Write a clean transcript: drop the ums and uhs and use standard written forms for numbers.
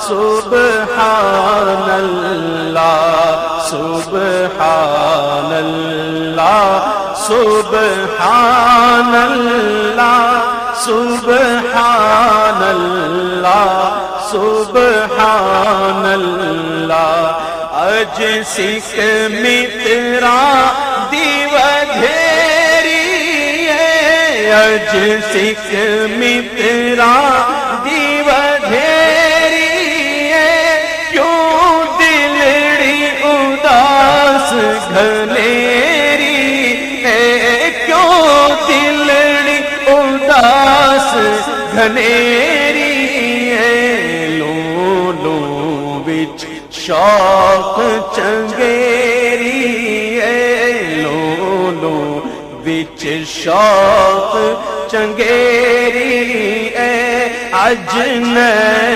سبحان اللہ سبحان اللہ سبحان اللہ سبحان اللہ سبحان اللہ اج سکھ مترا دیو دھیری ہے اج سکھ مترا دیو دھیری ہے کیوں دلڑی اداس گھنیری ہے کیوں دلڑی اداس گھنیری ہے لو لو وچ شوق چنگیری ہے لو لو وچ شوق چنگیری ہے اج